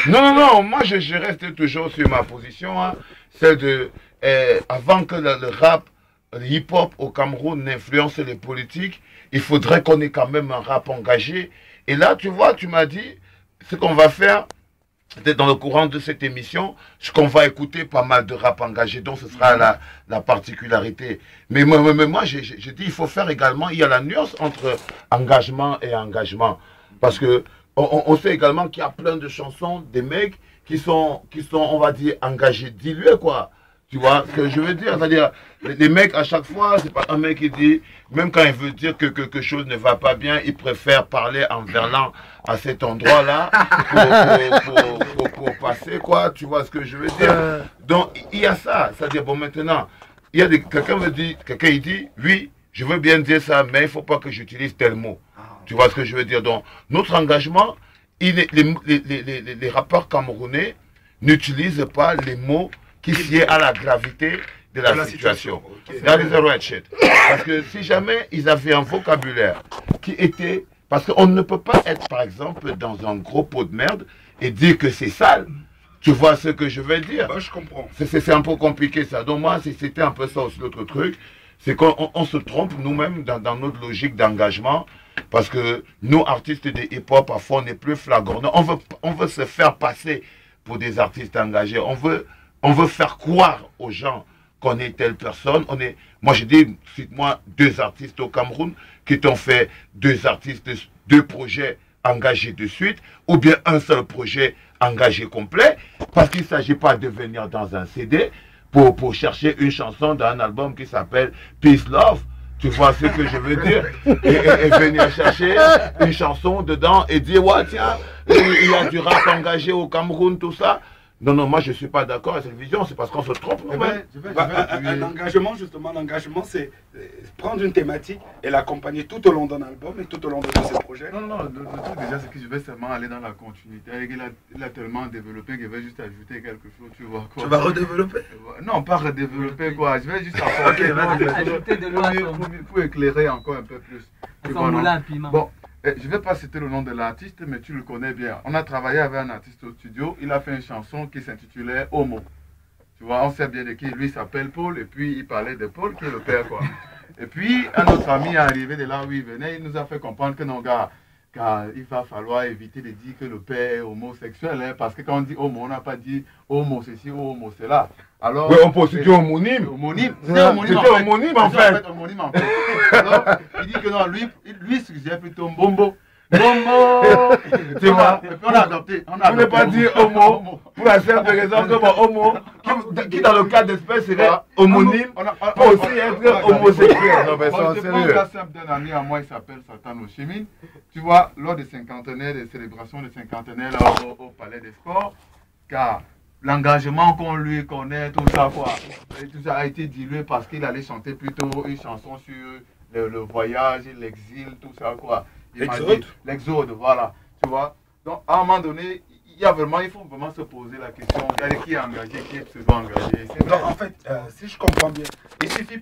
Non, non, non, moi je reste toujours sur ma position, hein, c'est de, avant que le rap, le hip-hop au Cameroun n'influence les politiques, il faudrait qu'on ait quand même un rap engagé. Et là, tu vois, tu m'as dit, ce qu'on va faire, peut-être dans le courant de cette émission, ce qu'on va écouter pas mal de rap engagé, donc ce sera la particularité. Mais moi j'ai dit, il faut faire également, il y a la nuance entre engagement et engagement. Parce que on sait également qu'il y a plein de chansons, des mecs qui sont, on va dire, engagés, dilués, quoi. Tu vois ce que je veux dire? C'est-à-dire, les mecs, à chaque fois, c'est pas un mec qui dit, même quand il veut dire que quelque chose ne va pas bien, il préfère parler en verlan à cet endroit-là pour passer, quoi. Tu vois ce que je veux dire? Donc, il y a ça. C'est-à-dire, bon, maintenant, il y a quelqu'un me dit, quelqu'un il dit, oui, je veux bien dire ça, mais il ne faut pas que j'utilise tel mot. Tu vois ce que je veux dire? Donc, notre engagement, les rappeurs camerounais n'utilisent pas les mots qui sied à la gravité de la situation. That is the right shit. Parce que si jamais ils avaient un vocabulaire qui était... Parce qu'on ne peut pas être, par exemple, dans un gros pot de merde et dire que c'est sale. Tu vois ce que je veux dire? Bah, je comprends. C'est un peu compliqué ça. Donc moi, c'était un peu ça aussi l'autre truc. C'est qu'on se trompe nous-mêmes dans notre logique d'engagement. Parce que nous, artistes de hip-hop, parfois, on n'est plus flagrants. On veut se faire passer pour des artistes engagés. On veut faire croire aux gens qu'on est telle personne. Moi, je dis, cite-moi 2 artistes au Cameroun qui t'ont fait 2 artistes, 2 projets engagés de suite, ou bien un seul projet engagé complet, parce qu'il ne s'agit pas de venir dans un CD pour chercher une chanson dans un album qui s'appelle Peace Love. Tu vois ce que je veux dire? Et venir chercher une chanson dedans et dire, ouais, tiens, il y a du rap engagé au Cameroun, tout ça. Non, non, moi je ne suis pas d'accord avec cette vision, c'est parce qu'on se trompe. Un engagement, justement, l'engagement, c'est prendre une thématique et l'accompagner tout au long d'un album et tout au long de tous ses projets. Non, non, le truc déjà, c'est que je vais seulement aller dans la continuité. Il a tellement développé qu'il va juste ajouter quelque chose, tu vois. Quoi. Tu vas redévelopper? Non, pas redévelopper, quoi. Je vais juste apporter pour éclairer encore un peu plus. Bon. Je ne vais pas citer le nom de l'artiste, mais tu le connais bien. On a travaillé avec un artiste au studio. Il a fait une chanson qui s'intitulait Homo. Tu vois, on sait bien de qui. Lui s'appelle Paul, et puis il parlait de Paul, qui est le père, quoi. Et puis, un autre ami est arrivé de là où il venait. Il nous a fait comprendre que non, gars, car il va falloir éviter de dire que le père est homosexuel, hein, parce que quand on dit homo, on n'a pas dit homo ceci ou homo cela. Alors, oui, on peut citer homonyme. Homonyme. C'était homonyme en fait. Homonyme en fait. Alors, il dit que non, lui suggère plutôt Mbombo. Mbombo. Tu vois, et puis on a adopté. On ne pas dire homo, pour la simple raison que mon homo, qui dans le cas d'espèce serait homonyme, peut aussi être homosexuel. Non, mais c'est sérieux. Je prends le simple d'un ami à moi, il s'appelle Satan Oshimine. Tu vois, lors des cinquantenaires, des célébrations des cinquantenaires là, au Palais des Sports, car l'engagement qu'on lui connaît, tout ça, quoi, tout ça a été dilué parce qu'il allait chanter plutôt une chanson sur le voyage, l'exil, tout ça, quoi. L'exode, voilà. Tu vois. Donc, à un moment donné, il faut vraiment se poser la question, qui est engagé, qui est pseudo-engagé. En fait, si je comprends bien, il suffit